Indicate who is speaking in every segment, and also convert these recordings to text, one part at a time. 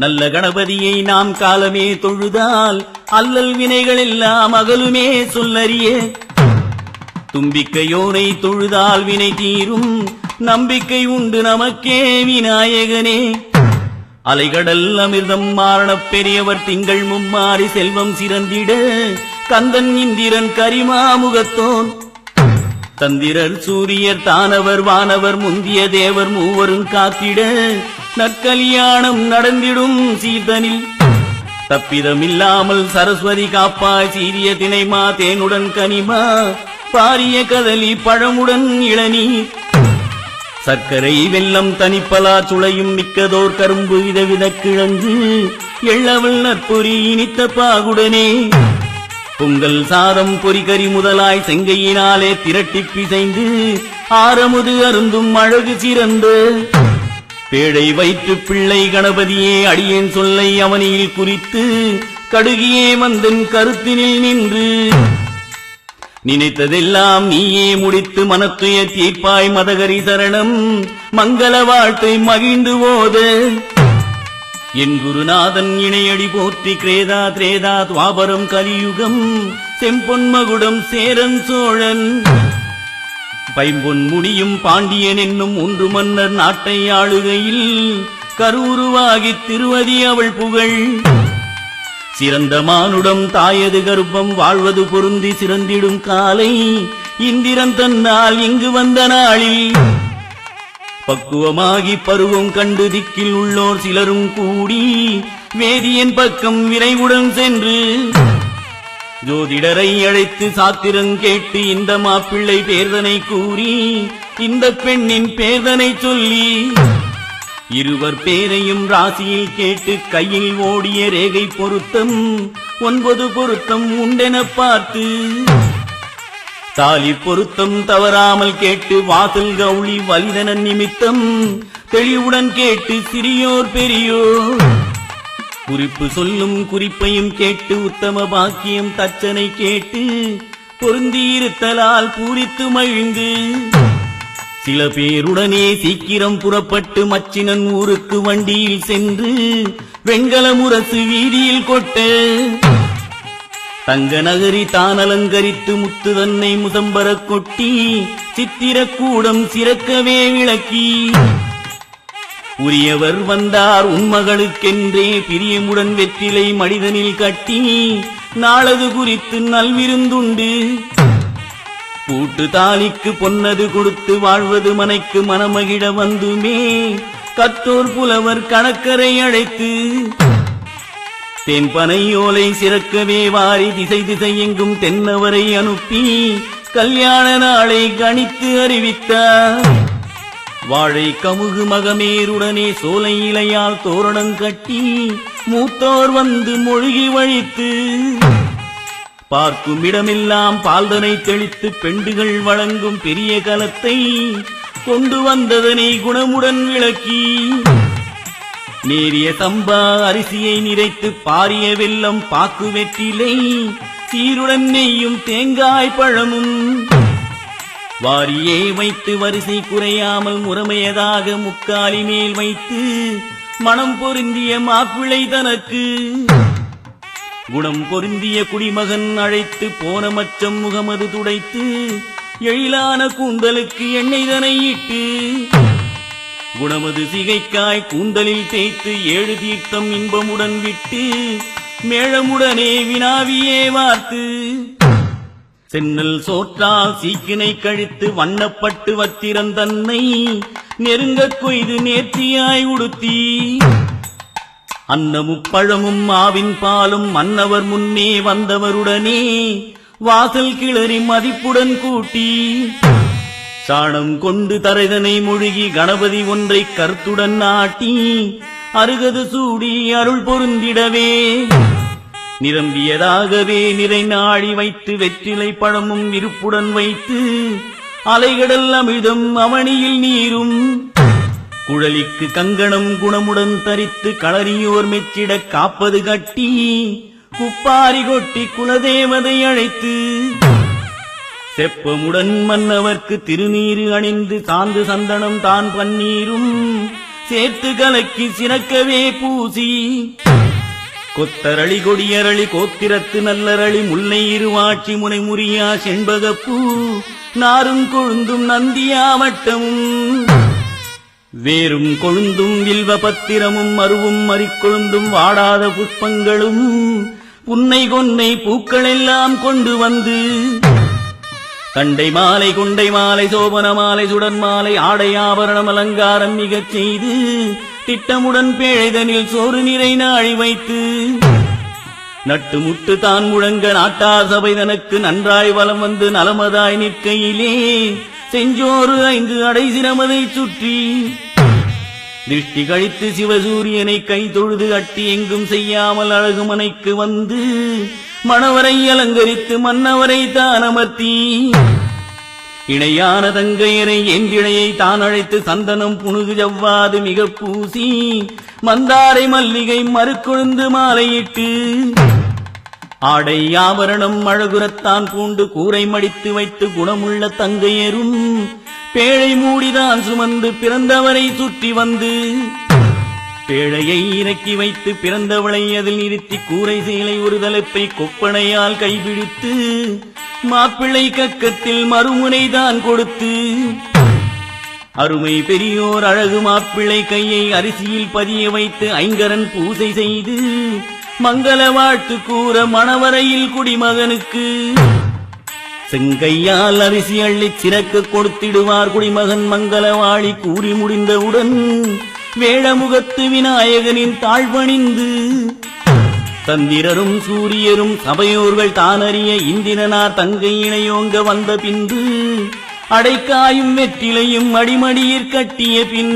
Speaker 1: நல்ல கணபதியை நாம் காலமே தொழுதால் அல்லல் வினைகள் எல்லாம் அகலுமே சொல்லறிய. தும்பிக்கையோனை தொழுதால் வினை தீரும், நம்பிக்கை உண்டு நமக்கே விநாயகனே. அலைகடல் அமிர்தம் மாரணப் பெரியவர் திங்கள் மும்மாறி செல்வம் சிறந்திட, கந்தன் இந்திரன் கரிமாமுகத்தோன் தந்திரர் சூரியர் தானவர் வானவர் முந்திய தேவர் மூவரும் காத்திட, நற்கல்யாணம் நடந்திடும் சீர்தனில் தப்பிதமில்லாமல் சரஸ்வதி காப்பாய். சீரிய தினைமா தேனுடன் கனிமா, பாரிய கதலி பழமுடன் இளநீர், சர்க்கரை வெல்லம் தனிப்பலா சுளையும் மிக்கதோர் கரும்பு விதவித கிழங்கு, எள்ளவள் நற்பொறி இனித்த பாகுடனே. பொங்கல் சாதம் பொறிகறி முதலாய் செங்கையினாலே திரட்டி பிசைந்து, ஆரமுது அருந்தும் அழகு சிறந்த பேழை வைத்து பிள்ளை கணபதியே அடியேன் சொல்லை அவனியில் குறித்து, கடுகியே மந்தன் கருத்தினில் நின்று நினைத்ததெல்லாம் நீயே முடித்து மனத்துய தீர்ப்பாய். மதகரி சரணம் மங்கள வாழ்த்தை மகிழ்ந்து ஓத, என் குருநாதன் இணையடி போற்றி. கிரேதா திரேதா துவாபரம் கலியுகம், செம்பொன்மகுடம் சேரன் சோழன் பைம்பொன் முடியும் பாண்டியன் என்னும் ஒன்று மன்னர் நாட்டை ஆளுகையில், கருவுருவாகித் திருவதி அவள் புகழ். சிறந்த மானுடம் தாயது கருப்பம் வாழ்வது பொருந்தி சிறந்திடும் காலை, இந்திரன் தன்னால் இங்கு வந்த நாளில் பக்குவமாகி பருவம் கண்டு திக்கில் உள்ளோர் சிலரும் கூடி, வேதியன் பக்கம் விரைவுடன் சென்று ஜோதிடரை அழைத்து சாத்திரம் கேட்டு, இந்த மாப்பிள்ளை பேர்தனை கூறி இந்த பெண்ணின் பேர்தனை சொல்லி, இருவர் பேரையும் ராசியில் கேட்டு கையில் ஓடிய ரேகை பொருத்தம் 9 பொருத்தம் உண்டென பார்த்து, தாலி பொருத்தம் தவறாமல் கேட்டு வாசல் கௌளி வலிதன நிமித்தம் தெளிவுடன் கேட்டு சிறியோர் பெரியோர் குறிப்பு சொல்லும் குறிப்பையும் கேட்டு, உத்தம பாக்கியம் தச்சனை கேட்டு பொருந்தியிருத்தலால் பூரித்து மகிழ்ந்து, சில பேருடனே சீக்கிரம் புறப்பட்டு மச்சினன் ஊருக்கு வண்டியில் சென்று, வெண்கல முரசு வீதியில் கொட்ட தங்க நகரி தான் அலங்கரித்து முத்து தன்னை முசம்பரக் கொட்டி, சித்திரக்கூடம் சிறக்கவே விளக்கி, உரியவர் வந்தார் உன்மகளுக்கென்றே பிரியமுடன் வெற்றிலை மனிதனில் கட்டி, நாளது குறித்து நல்விருந்துண்டு பூட்டு தாலிக்கு பொன்னது கொடுத்து வாழ்வது மனைக்கு மனமகிழ வந்துமே, கற்றோர் புலவர் கணக்கரை அழைத்து தென்பனையோலை சிறக்கவே வாரி திசை திசை எங்கும் தென்னவரை அனுப்பி, கல்யாண நாளை கணித்து அறிவித்தார். வாழை கமுகு மகமேருடனே சோலை இலையால் தோரணம் கட்டி, மூத்தோர் வந்து மொழிகி வழித்து, பார்க்கும் இடமெல்லாம் பால்தனை தெளித்து பெண்டுகள் வழங்கும் பெரிய கலத்தை கொண்டு வந்ததனை குணமுடன் விளக்கி, நேரிய சம்பா அரிசியை நிறைத்து பாரிய வெல்லம் பாக்கு வெற்றிலை சீருடன் நெய்யும் தேங்காய் பழமும் வாரியே வைத்து வரிசை குறையாமல் முறைமையதாக முக்காலி மேல் வைத்து, மனம் பொருந்திய மாப்பிள்ளை தனக்கு குணம் பொருந்திய குடிமகன் அழைத்து போன மச்சம் முகமது துடைத்து, எழிலான கூந்தலுக்கு எண்ணெய் தனை இட்டு, குணமது சிகைக்காய் கூந்தலில் தேய்த்து 7 தீர்த்தம் இன்பமுடன் விட்டு, மேளமுடனே வினாவியே வார்த்து, சென்னல் சோற்றால் சீக்கினை கழித்து வண்ணப்பட்டு வத்திரம் தன்னை நெருங்கக் கொய்து நேர்த்தியாய் உடுத்தி, அன்னமுப்பழமும் ஆவின் பாலும் மன்னவர் முன்னே வந்தவருடனே வாசல் கிளறி மதிப்புடன் கூட்டி, சாணம் கொண்டு தரைதனை மொழிகி கணபதி ஒன்றை கருத்துடன் நாட்டி, அருகது சூடி அருள் பொருந்திடவே நிரம்பியதாகவே நிறை நாடி வைத்து, வெற்றிலை பழமும் விருப்புடன் வைத்து, அலைகடல் அமிர்தம் அவனியில் நீரும் குழலிக்கு கங்கணம் குணமுடன் தரித்து, களறியோர் மெச்சிட காப்பது கட்டி, குப்பாரி கொட்டி குலதேவதை அழைத்து, செப்பமுடன் மன்னவர்க்கு திருநீரு அணிந்து சாந்து சந்தனம் தான் பன்னீரும் சேர்த்து கலக்கி சிறக்கவே பூசி கொத்தரளி கொடியரளி கோத்திரத்து நல்லரளி முல்லை இருவாட்சி முனை முறியா செண்பகப்பூ நாரும் கொழுந்தும் நந்தியாவட்டமும் வேரும் கொழுந்தும் வில்வ பத்திரமும் மருவும் மறிக்கொழுந்தும் வாடாத புஷ்பங்களும் புன்னை கொன்னை பூக்களெல்லாம் கொண்டு வந்து கண்டை மாலை கொண்டை மாலை சோபன மாலை சுடன் மாலை ஆடை ஆபரணம் அலங்காரம் மிகச் செய்து திட்டமுடன் பேழைதனில் சோறு நிறை நாழி வைத்து நட்டு முட்டு தான் முழங்க நாட்டார் சபை தனக்கு நன்றாய் வலம் வந்து நலமதாய் நிற்கையிலே செஞ்சோறு 5 அடை சிரமதை சுற்றி திருஷ்டி கழித்து சிவசூரியனை கை தொழுது அட்டி எங்கும் செய்யாமல் அழகுமனைக்கு வந்து மணவரை அலங்கரித்து மன்னவரை தான் அமர்த்தி இணையான தங்கையரை என்றிணையை தான் அழைத்து சந்தனம் புனுகு ஜவ்வாது மிக பூசி மந்தாரை மல்லிகை மறுக்கொழுந்து மாலையிட்டு ஆடை ஆபரணம் அழகுரத்தான் பூண்டு கூரை மடித்து வைத்து குணமுள்ள தங்கையரும் பேழை மூடிதான் சுமந்து பிறந்தவரை சுற்றி வந்து பேழையை இறக்கி வைத்து பிறந்தவளை அதில் நிறுத்தி கூரை சேலை ஒரு தலைப்பை கொப்பனையால் கைபிடித்து மாப்பிள்ளை கக்கத்தில் மறுமுனைதான் கொடுத்து அருமை பெரியோர் அழகு மாப்பிள்ளை கையை அரிசியில் பதிய வைத்து ஐங்கரன் பூசை செய்து மங்கள வாழ்த்து கூற மணவரையில் குடிமகனுக்கு செங்கையால் அரிசி அள்ளிச் சிறக்க கொடுத்திடுவார் குடிமகன் மங்களவாழி கூறி முடிந்தவுடன் வேடமுகத்து விநாயகனின் தாழ்வணிந்து தந்திரரும் சூரியரும் சபையோர்கள் தானறிய இந்திரனார் தங்கை இணையோங்க வந்த பின்பு அடைக்காயும் வெற்றிலையும் அடிமடியிற் கட்டிய பின்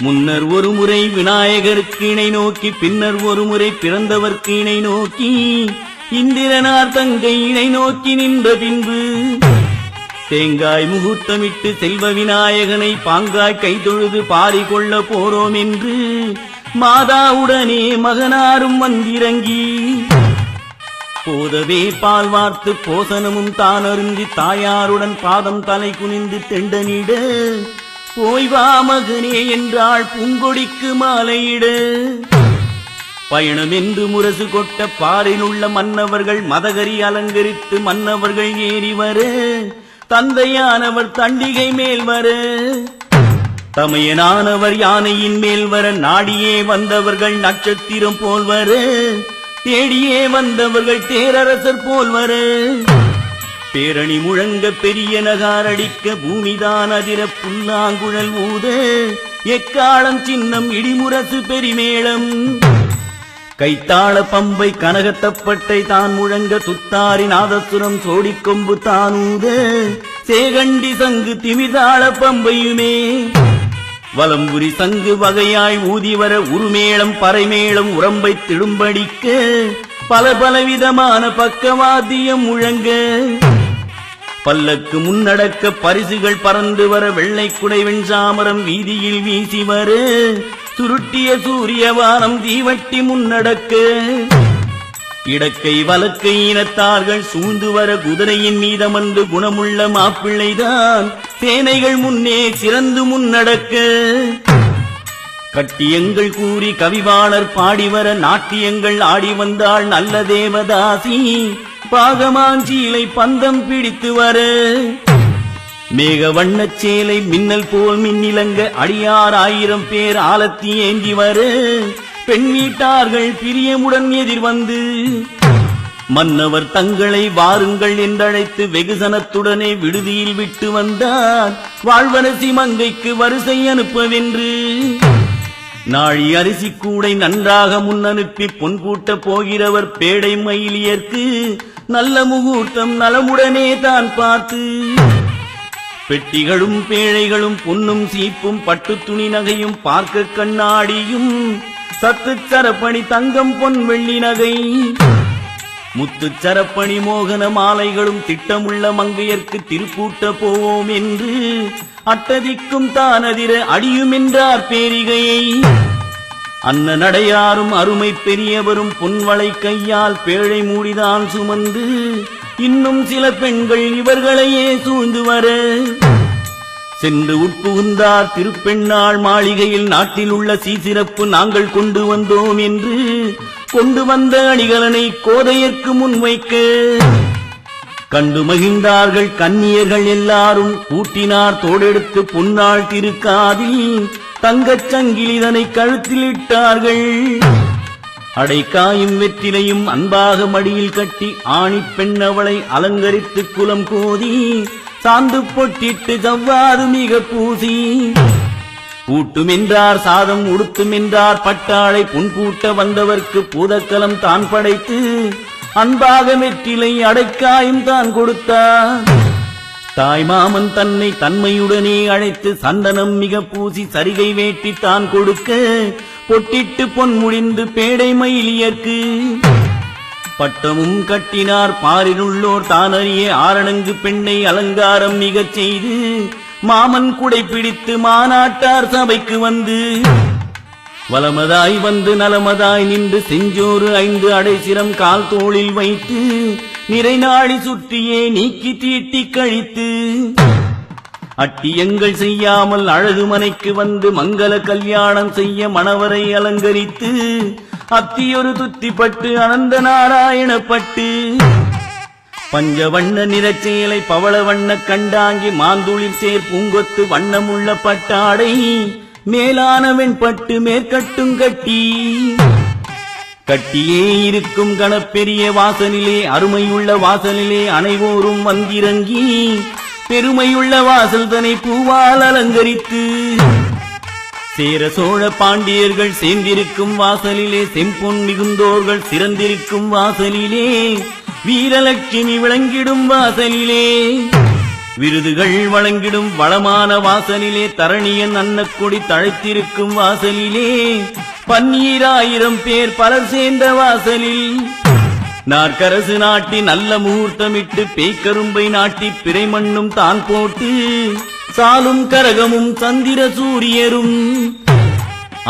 Speaker 1: முன்னர் ஒரு முறை விநாயகருக்கு இணை நோக்கி பின்னர் ஒரு முறை பிறந்தவர்க்கு இணை நோக்கி இந்திரனார் தங்கை இணை நோக்கி நின்ற பின்பு தேங்காய் முகூர்த்தமிட்டு செல்வ விநாயகனை பாங்காய் கைதொழுது பாரி கொள்ள போறோம் என்று மாதாவுடனே மகனாரும் வந்திறங்கி போதவே பால் வார்த்து போசனமும் தான் அருந்தி தாயாருடன் பாதம் தலை குனிந்து தெண்டனிட போய் வா மகனே என்றாள் பூங்கொடிக்கு மாலையிட பயணம் என்று முரசு கொட்ட பாரில் உள்ள மன்னவர்கள் மதகரி அலங்கரித்து மன்னவர்கள் ஏறி வர தந்தையானவர் தண்டிகை மேல் வர தமையனானவர் யானையின் மேல் வர நாடியே வந்தவர்கள் நட்சத்திரம் போல் வர தேடியே வந்தவர்கள் தேரரசர் போல் வர பேரணி முழங்க பெரிய நகாரடிக்க பூமிதான் அதிர புல்லாங்குழல் ஊத எக்காலம் சின்னம் இடிமுரசு பெரிமேளம் கைத்தாள பம்பை கனகத்தப்பட்டை தான் முழங்க துத்தாரி நாதசுரம் சோடிக்கொம்பு தானூத சேகண்டி சங்கு திமிதாள பம்பையுமே வலம்புரி சங்கு வகையாய் ஊதிவர உருமேளம் பறைமேளம் உரம்பை திடும்படிக்க பல பலவிதமான பக்கவாத்தியம் முழங்க பல்லக்கு முன்னடக்க பரிசுகள் பறந்து வர வெள்ளை குடை வெண்சாமரம் வீதியில் வீசி வர சுருட்டிய சூரியவானம் தீவட்டி முன்னடக்க இடக்கை வலக்கை இனத்தார்கள் சூழ்ந்து வர குதிரையின் மீதமன்று குணமுள்ள மாப்பிள்ளைதான் சேனைகள் முன்னே சிறந்து முன்னடக்க கட்டியங்கள் கூறி கவிவாளர் பாடிவர நாட்டியங்கள் ஆடி வந்தாள் நல்ல தேவதாசி பாகமாஞ்சீலை பந்தம் பிடித்து வர மேக வண்ணச் சேலை மின்னல் போல் மின்னிலங்க அடியார் 1000 பேர் ஆலத்தி ஏந்தி வர பெண் வீட்டார்கள் பிரியமுடன் எதிர்வந்து மன்னவர் தங்களை வாருங்கள் என்றழைத்து வெகுசனத்துடனே விடுதியில் விட்டு வந்தார் வாழ்வரசி மங்கைக்கு வரிசை அனுப்பவென்று நாழி அரிசி கூடை நன்றாக முன்னனுப்பி பொன் கூட்ட போகிறவர் பேடை மயிலியர்க்கு நல்ல முகூர்த்தம் நலமுடனே தான் பார்த்து பெட்டிகளும் பேழைகளும் பொன்னும் சீப்பும் பட்டு துணி நகையும் பார்க்க கண்ணாடியும் சத்துச் சரப்பணி தங்கம் பொன் வெள்ளி நகை முத்துச் சரப்பணி மோகன மாலைகளும் திட்டமுள்ள மங்கையர்க்கு திருப்பூட்ட போவோம் என்று அட்டதிக்கும் தானதிர அடியும் என்றார் பேரிகையை அன்ன நடையாரும் அருமை பெரியவரும் பொன்வளை கையால் பேழை மூடிதான் சுமந்து இன்னும் சில பெண்கள் இவர்களையே சூழ்ந்து வர சென்று உட்புகுந்தார் திருப்பெண்ணாள் மாளிகையில். நாட்டில் உள்ள சீசிறப்பு நாங்கள் கொண்டு வந்தோம் என்று கொண்டு வந்த அணிகலனை கோதையர்க்கு முன்வைக்க கண்டு மகிழ்ந்தார்கள் கன்னியர்கள் எல்லாரும். கூட்டினார் தோடெடுத்து பொன்னாள் திருக்காதில் தங்கச் சங்கிலிதனை கழுத்தில் இட்டார்கள். அடைக்காயும் வெற்றிலையும் அன்பாக மடியில் கட்டி ஆணி பெண் அவளை அலங்கரித்து குலம் கோதி சாந்து பொட்டிட்டு ஜவ்வாது மிக பூசி ஊட்டுமென்றார் சாதம் உடுத்துமென்றார் பட்டாளை புன்பூட்ட வந்தவர்க்கு பூதக்கலம் தான் படைத்து அன்பாக வெற்றிலை அடைக்காயும் தான் கொடுத்தார். தாய் மாமன் தன்னை தன்மையுடனே அழைத்து சந்தனம் மிக பூசி சரிகை வேட்டி தான் கொடுக்க பொட்டிட்டு பொன் முடிந்து பேடை மயிலியர்க்கு பட்டமும் கட்டினார். பாரிலுள்ளோர் தானறிய ஆரணங்கு பெண்ணை அலங்காரம் மிகச் செய்து மாமன் குடை பிடித்து மாநாட்டார் சபைக்கு வந்து வலமதாய் வந்து நலமதாய் நின்று செஞ்சோறு 5 அடைசிரம் கால் தோளில் வைத்து நிறைநாடி சுற்றியே நீக்கி தீட்டி கழித்து அட்டியங்கள் செய்யாமல் அழகு மனைக்கு வந்து மங்கள கல்யாணம் செய்ய மணவரை அலங்கரித்து அத்தியொரு துத்திப்பட்டு அனந்த நாராயணப்பட்டு பஞ்சவண்ண நிறச்சேலை பவள வண்ண கண்டாங்கி மாந்துளிர் சேர் பூங்கொத்து வண்ணமுள்ள பட்டாடை மேலான வெண்பட்டு மேற்கட்டும் கட்டி கட்டியே இருக்கும் கணப்பெரிய வாசலிலே அருமையுள்ள வாசலிலே அனைவோரும் வந்திறங்கி பெருமையுள்ள வாசல் தனை பூவால் அலங்கரித்து சேர சோழ பாண்டியர்கள் சேர்ந்திருக்கும் வாசலிலே செம்பொன் மிகுந்தோர்கள் சிறந்திருக்கும் வாசலிலே வீரலட்சுமி விளங்கிடும் வாசலிலே விருதுகள் வழங்கிடும் வளமான வாசலிலே தரணியன் அன்னக்கொடி தழைத்திருக்கும் வாசலிலே 12000 பேர் பலர் சேர்ந்த வாசலில் நாற்கரசு நாட்டி நல்ல முகூர்த்தமிட்டு பேய்க்கரும்பை நாட்டி பிறைமண்ணும் தான் போட்டு சாலும் கரகமும் சந்திர சூரியரும்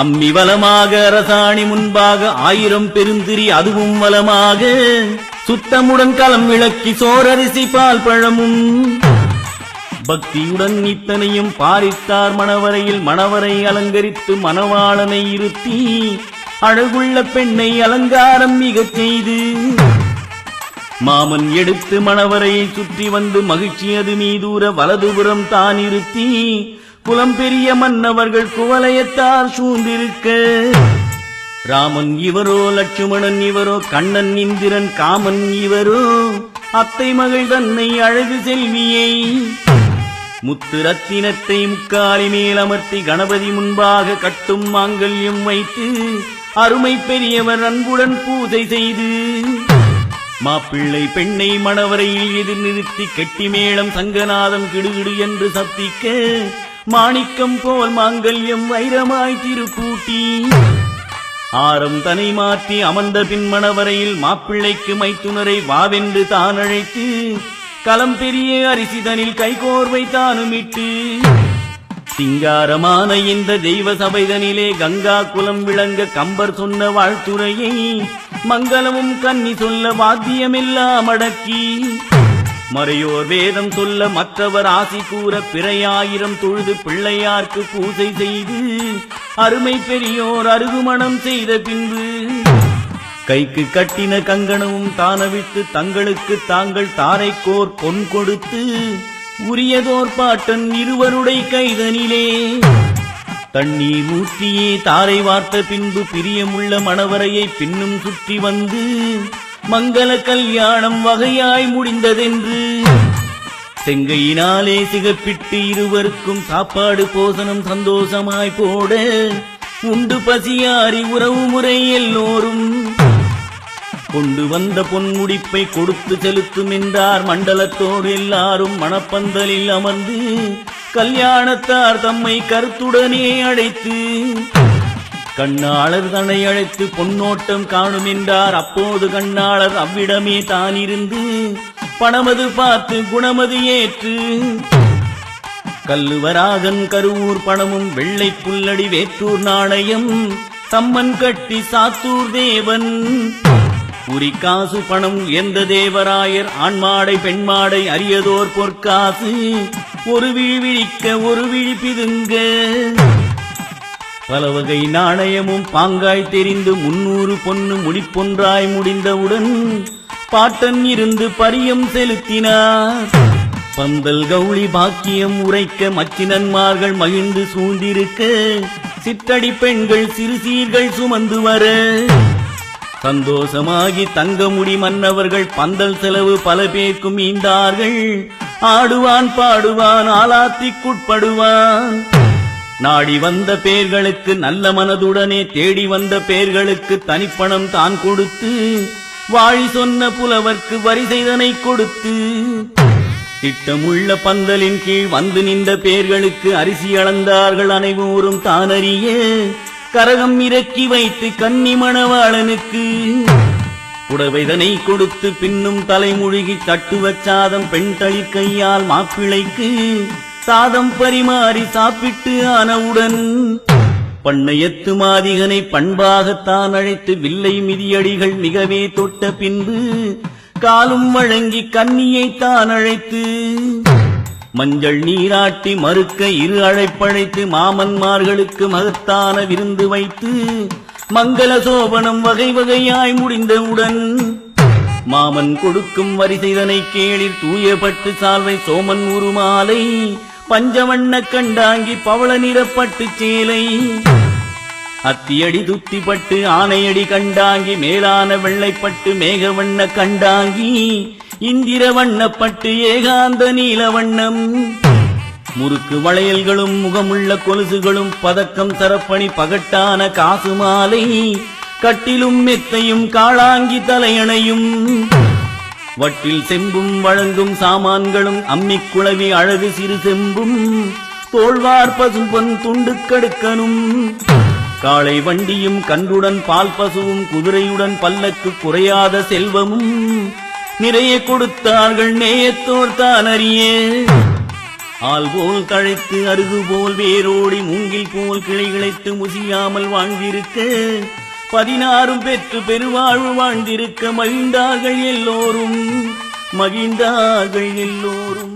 Speaker 1: அம்மி வலமாக அரசாணி முன்பாக 1000 பெருந்திரி அதுவும் வலமாக சுத்தமுடன் களம் விளக்கி சோரரிசி பால் பழமும் பக்தியுடன் இத்தனையும் பாரித்தார் மணவரையில். மணவரை அலங்கரித்து மணவாளனை இருத்தி அழகுள்ள பெண்ணை அலங்காரம் மிகச் செய்து மாமன் எடுத்து மணவரையை சுற்றி வந்து மகிழ்ச்சியது மீதூர வலதுபுறம் தான் இருத்தி குலம் பெரிய மன்னவர்கள் குவலயத்தார் சூழ்ந்திருக்க ராமன் இவரோ லட்சுமணன் இவரோ கண்ணன் இந்திரன் காமன் இவரோ அத்தை மகள் தன்னை அழகு செல்வியை முத்து ரத்தினத்தை முக்காலி மேல் அமர்த்தி கணபதி முன்பாக கட்டும் மாங்கல்யம் வைத்து அருமை பெரியவர் அன்புடன் பூஜை செய்து மாப்பிள்ளை பெண்ணை மணவரையில் எதிர் நிறுத்தி கெட்டி மேளம் சங்கநாதம் கிடுகிடு என்று சப்திக்க மாணிக்கம் போல் மாங்கல்யம் வைரமாய் திருக்கூட்டி ஆரம் தனை மாற்றி அமர்ந்த பின் மணவரையில் மாப்பிள்ளைக்கு மைத்துனரை வாவென்று தான் அழைத்து களம் பெரிய அரிசிதனில் கைகோர்வை தானுமிட்டு சிங்காரமான இந்த தெய்வ சபைதனிலே கங்கா குலம் விளங்க கம்பர் சொன்ன வாழ்த்துரையை மங்களமும் கன்னி சொல்ல வாத்தியமெல்லாம் அடக்கி மறையோர் வேதம் சொல்ல மற்றவர் ஆசி கூற பிறையாயிரம் தொழுது பிள்ளையார்க்கு பூஜை செய்து அருமை பெரியோர் அருகுமணம் செய்த பின்பு கைக்கு கட்டின கங்கணமும் தானவிட்டு தங்களுக்கு தாங்கள் தாரைக்கோர் பொன் கொடுத்து உரியதோர் பாட்டன் இருவருடைய கைதனிலே தண்ணீர் ஊற்றியே தாரை வார்த்த பின்பு பிரியமுள்ள மணவரையை பின்னும் சுற்றி வந்து மங்கள கல்யாணம் வகையாய் முடிந்ததென்று செங்கையினாலே சிகப்பிட்டு இருவருக்கும் சாப்பாடு போசனம் சந்தோஷமாய் போட உண்டு பசியாரி உறவு முறை எல்லோரும் கொண்டு வந்த பொன்முடிப்பை கொடுத்து செலுத்தும் என்றார். மண்டலத்தோடு எல்லாரும் மணப்பந்தலில் அமர்ந்து கல்யாணத்தார் தம்மை கருத்துடனே அழைத்து கண்ணாளர் தன்னை அழைத்து பொன்னோட்டம் காணும் என்றார். அப்போது கண்ணாளர் அவ்விடமே தானிருந்து பணமது பார்த்து குணமது ஏற்று கல்லுவராகன் கருவூர் பணமும் வெள்ளை புல்லடி வேற்றூர் நாணயம் சம்மன் கட்டி சாத்தூர் தேவன் உரிக்காசு பணம் எந்த தேவராயர் ஆண்மாடை பெண்மாடை அரியதோர் பொற்காசு ஒரு விழி விழிக்க ஒரு விழி பிதுங்க. பல வகை நாணயமும் பாங்காய் தெரிந்து 300 பொன்னு முடிப்பொன்றாய் முடிந்தவுடன் பாட்டன் இருந்து பரியம் செலுத்தினார். பந்தல் கௌளி பாக்கியம் உரைக்க மச்சினன்மார்கள் மகிழ்ந்து சூழ்ந்திருக்க சிற்றடி பெண்கள் சிறு சீர்கள் சுமந்து வர சந்தோஷமாகி தங்கமுடி மன்னவர்கள் பந்தல் செலவு பல பேர்க்கும் ஈந்தார்கள். ஆடுவான் பாடுவான் ஆலாத்திக்குட்படுவான். நாடி வந்த பேர்களுக்கு நல்ல மனதுடனே தேடி வந்த பேர்களுக்கு தனிப்பணம் தான் கொடுத்து வாழி சொன்ன புலவர்க்கு வரி செய்தனை கொடுத்து திட்டமுள்ள பந்தலின் கீழ் வந்து நின்ற பேர்களுக்கு அரிசி அளந்தார்கள். அனைவரும் தானறிய கரகம் இறக்கி வைத்து கன்னி மணவாளனுக்கு புடவைதனை கொடுத்து பின்னும் தலைமுழுகி தட்டு வச்சாதம் பெண் தளிர் கையால் மாப்பிள்ளைக்கு சாதம் பரிமாறி சாப்பிட்டு ஆனவுடன் பண்ணையத்து மாதிகனை பண்பாகத்தான் அழைத்து வில்லை மிதியடிகள் மிகவே தொட்ட பின்பு காலும் வழங்கி கன்னியை தான் அழைத்து மஞ்சள் நீராட்டி மறுக்க இரு அழைப்பழைத்து மாமன்மார்களுக்கு மகத்தான விருந்து வைத்து மங்கள சோபனம் வகை வகையாய் முடிந்தவுடன் மாமன் கொடுக்கும் வரிசைதனை கேளிர் தூயப்பட்டு சால்வை சோமன் உருமாலை பஞ்சவண்ண கண்டாங்கி பவள நிறப்பட்டு சேலை அத்தியடி துத்திப்பட்டு ஆனையடி கண்டாங்கி மேலான வெள்ளைப்பட்டு மேகவண்ண கண்டாங்கி இந்திர வண்ணப்பட்டு ஏகாந்த நீலவண்ணம் முறுக்கு வளையல்களும் முகமுள்ள கொலுசுகளும் பதக்கம் தரப்பணி பகட்டான காசு மாலை கட்டிலும் மெத்தையும் காளாங்கி தலையணையும் வட்டில் செம்பும் வழங்கும் சாமான்களும் அம்மிக்குளவி அழகு சிறு செம்பும் தோள்வார் பசும்பொன் துண்டு கடுக்கனும் காளை வண்டியும் கன்றுடன் பால் பசுவும் குதிரையுடன் பல்லக்கு குறையாத செல்வமும் நிறைய கொடுத்தார்கள் நேயத்தோர் தான் அறிய. ஆள் போல் தழைத்து அருகு போல் வேரோடி மூங்கில் போல் கிளை கிளைத்து முசியாமல் வாழ்ந்திருக்க 16 பெற்று பெருவாழ்வு வாழ்ந்திருக்க மகிழ்ந்தார்கள் எல்லோரும் மகிழ்ந்தார்கள் எல்லோரும்.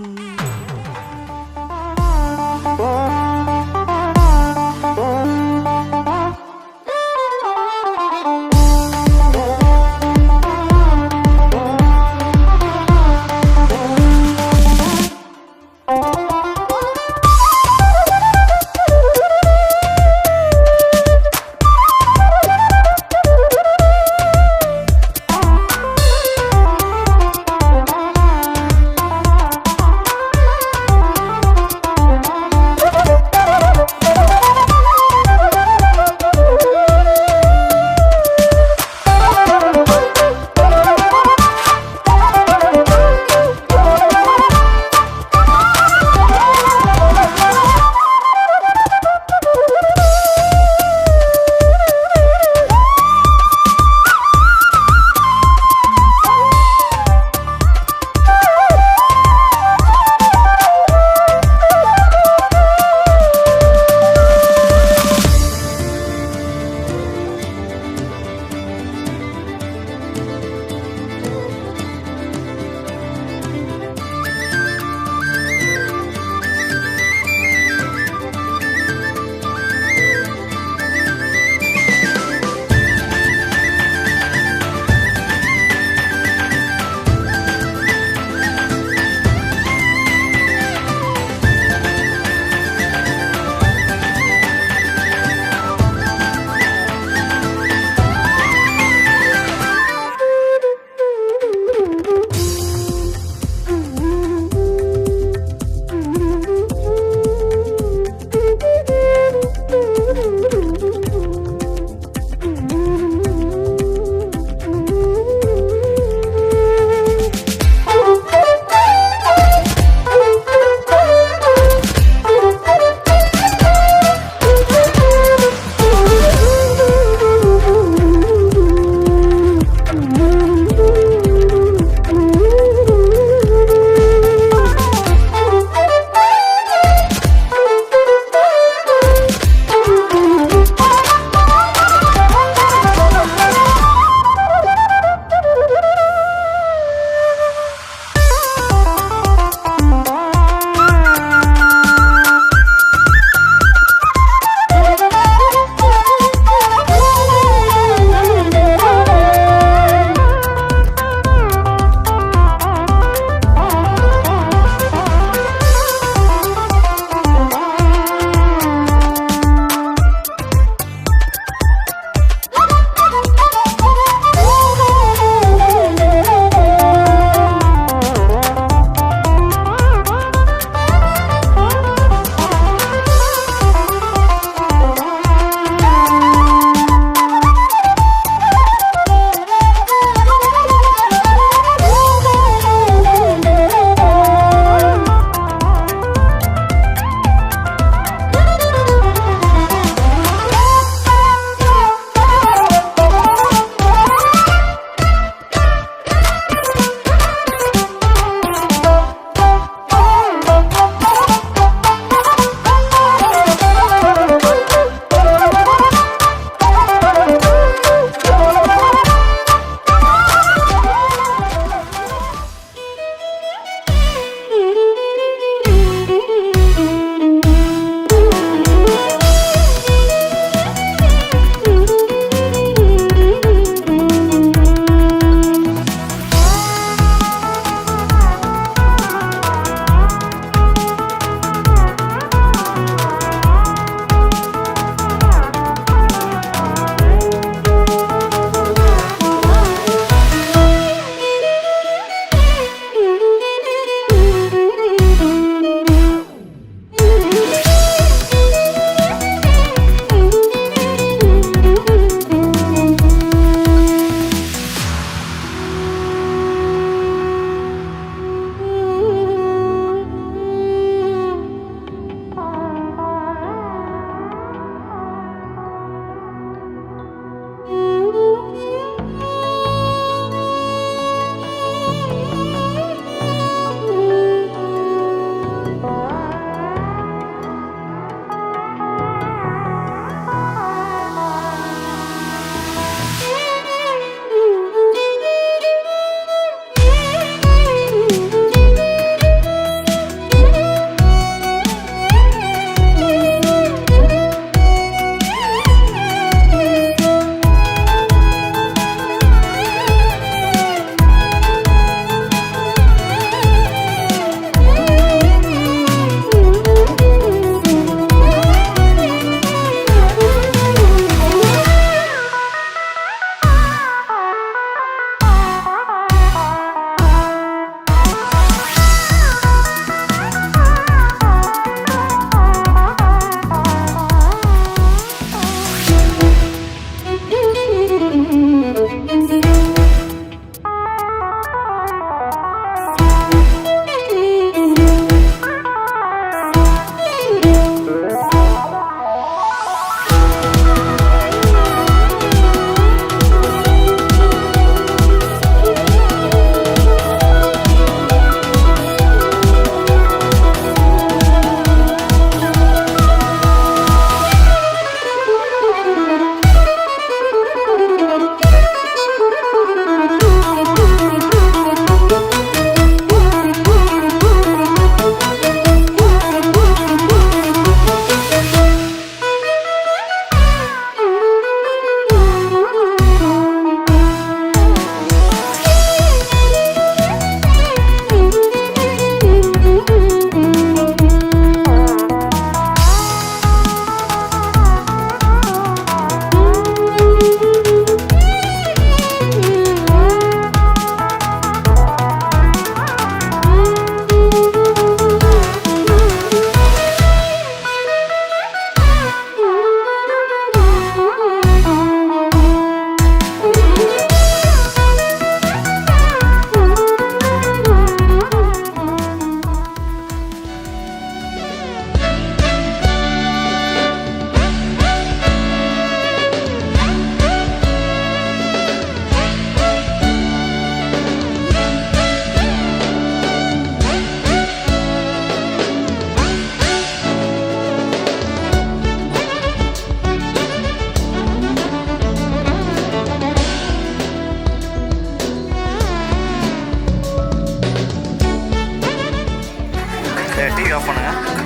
Speaker 2: சப்ஸ்கிரைப் பண்ணுங்கள்.